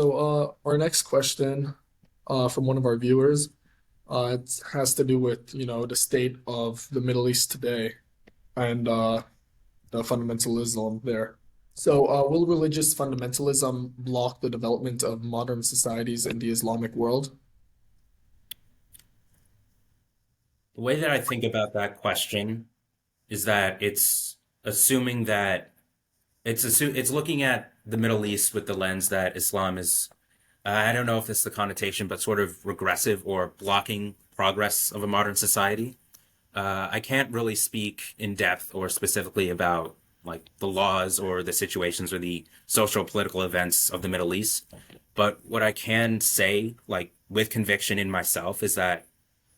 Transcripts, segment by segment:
Our next question from one of our viewers, it has to do with, the state of the Middle East today and the fundamentalism there. Will religious fundamentalism block the development of modern societies in the Islamic world? The way that I think about that question is that it's assuming that it's looking at the Middle East with the lens that Islam is. I don't know if it's the connotation, but sort of regressive or blocking progress of a modern society. I can't really speak in depth or specifically about like the laws or the situations or the social political events of the Middle East. But what I can say, like with conviction in myself, is that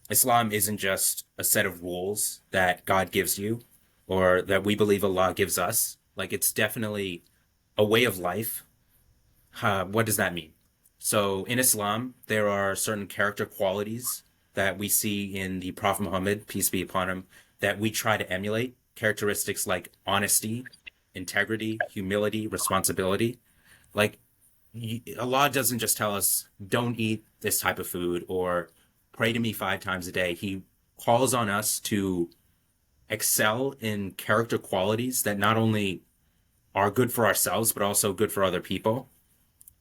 Islam isn't just a set of rules that God gives you or that we believe Allah gives us. Like it's definitely a way of life. What does that mean? So in Islam, there are certain character qualities that we see in the Prophet Muhammad, peace be upon him, that we try to emulate. Characteristics like honesty, integrity, humility, responsibility. Like Allah doesn't just tell us, don't eat this type of food or pray to me 5 times a day. He calls on us to excel in character qualities that not only are good for ourselves, but also good for other people.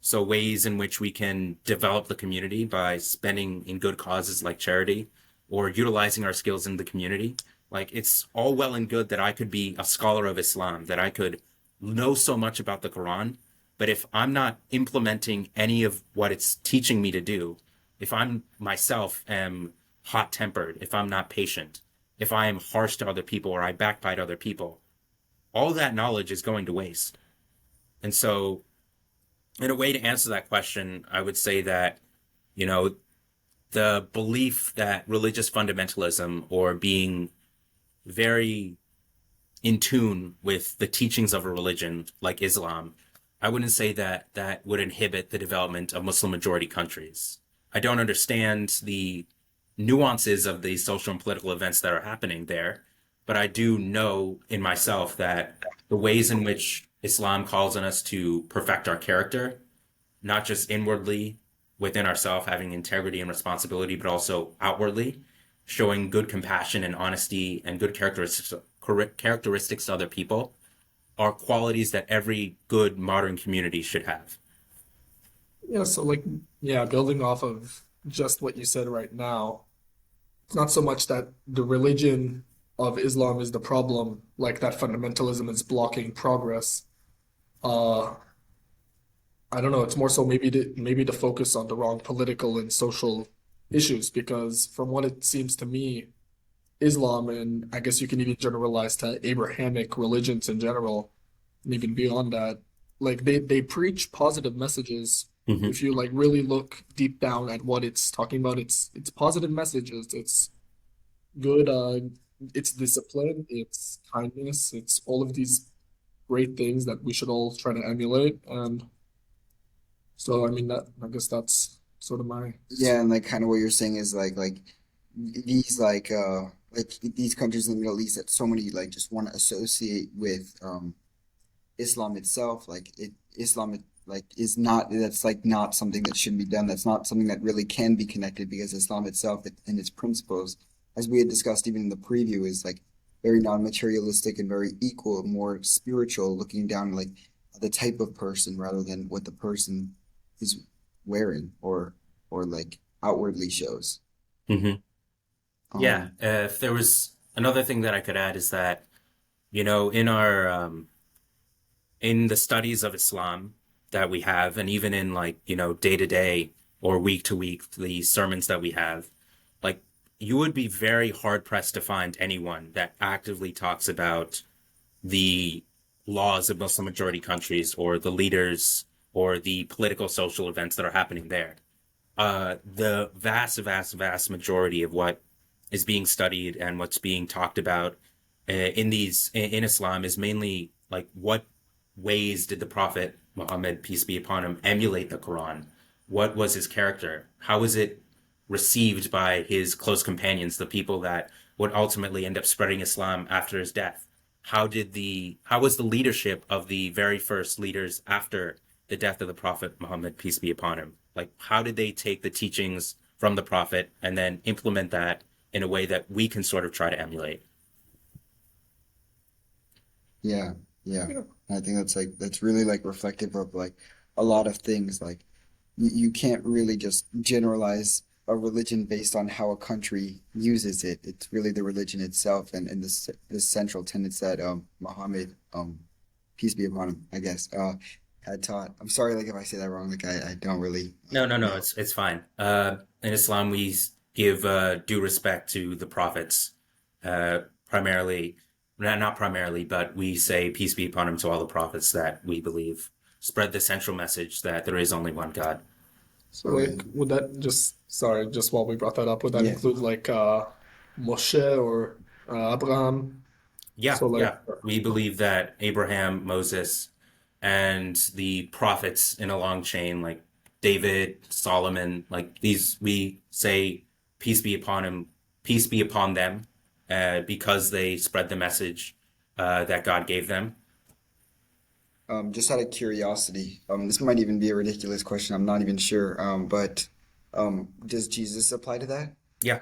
So, ways in which we can develop the community by spending in good causes like charity or utilizing our skills in the community. Like, it's all well and good that I could be a scholar of Islam, that I could know so much about the Quran. But if I'm not implementing any of what it's teaching me to do, if I'm myself am hot tempered, if I'm not patient, if I am harsh to other people or I backbite other people, all that knowledge is going to waste. And so, in a way to answer that question, I would say that, you know, the belief that religious fundamentalism or being very in tune with the teachings of a religion like Islam, I wouldn't say that that would inhibit the development of Muslim majority countries. I don't understand the nuances of the social and political events that are happening there, but I do know in myself that the ways in which Islam calls on us to perfect our character, not just inwardly within ourselves, having integrity and responsibility, but also outwardly, showing good compassion and honesty and good characteristics to other people, are qualities that every good modern community should have. Yeah, yeah, building off of just what you said right now, it's not so much that the religion of Islam is the problem, like that fundamentalism is blocking progress. Uh, I don't know. It's more so maybe to focus on the wrong political and social issues because from what it seems to me, Islam and I guess you can even generalize to Abrahamic religions in general, and even beyond that, like they preach positive messages. Mm-hmm. If you like really look deep down at what it's talking about, it's positive messages. It's good. It's discipline. It's kindness. It's all of these great things that we should all try to emulate. And so, I mean, that I guess that's sort of my. Yeah, and like kind of what you're saying is these these countries in the Middle East that so many like just want to associate with Islam itself, Islam like is not that's like not something that should be done. That's not something that really can be connected because Islam itself and its principles, as we had discussed even in the preview, is like very non-materialistic and very equal, more spiritual, looking down like the type of person rather than what the person is wearing or like outwardly shows. Mm-hmm. Yeah, Um, if there was another thing that I could add is that, in our in the studies of Islam that we have, and even in like, day to day or week to week, the sermons that we have, like you would be very hard pressed to find anyone that actively talks about the laws of Muslim majority countries or the leaders or the political social events that are happening there. The vast, vast, vast majority of what is being studied and what's being talked about in Islam is mainly like what ways did the Prophet Muhammad, peace be upon him, emulate the Quran? What was his character? How was it received by his close companions, the people that would ultimately end up spreading Islam after his death? How was the leadership of the very first leaders after the death of the Prophet Muhammad, peace be upon him? Like, how did they take the teachings from the Prophet and then implement that in a way that we can sort of try to emulate? Yeah, yeah. Yeah. I think that's really like reflective of like a lot of things. Like you can't really just generalize a religion based on how a country uses it. It's really the religion itself and the central tenets that Muhammad peace be upon him, I guess, had taught. I'm sorry, like if I say that wrong, like I don't really No, no, no, know. it's fine. In Islam, we give due respect to the prophets, primarily, not primarily, but we say peace be upon him to all the prophets that we believe spread the central message that there is only one God. So like Okay. would that just sorry, just while we brought that up, would that Yeah. include like Moshe or Abraham? Yeah, So like yeah. We believe that Abraham, Moses, and the prophets in a long chain, like David, Solomon, like these, we say, peace be upon him, peace be upon them, because they spread the message that God gave them. Just out of curiosity, this might even be a ridiculous question. I'm not even sure. But does Jesus apply to that? Yeah.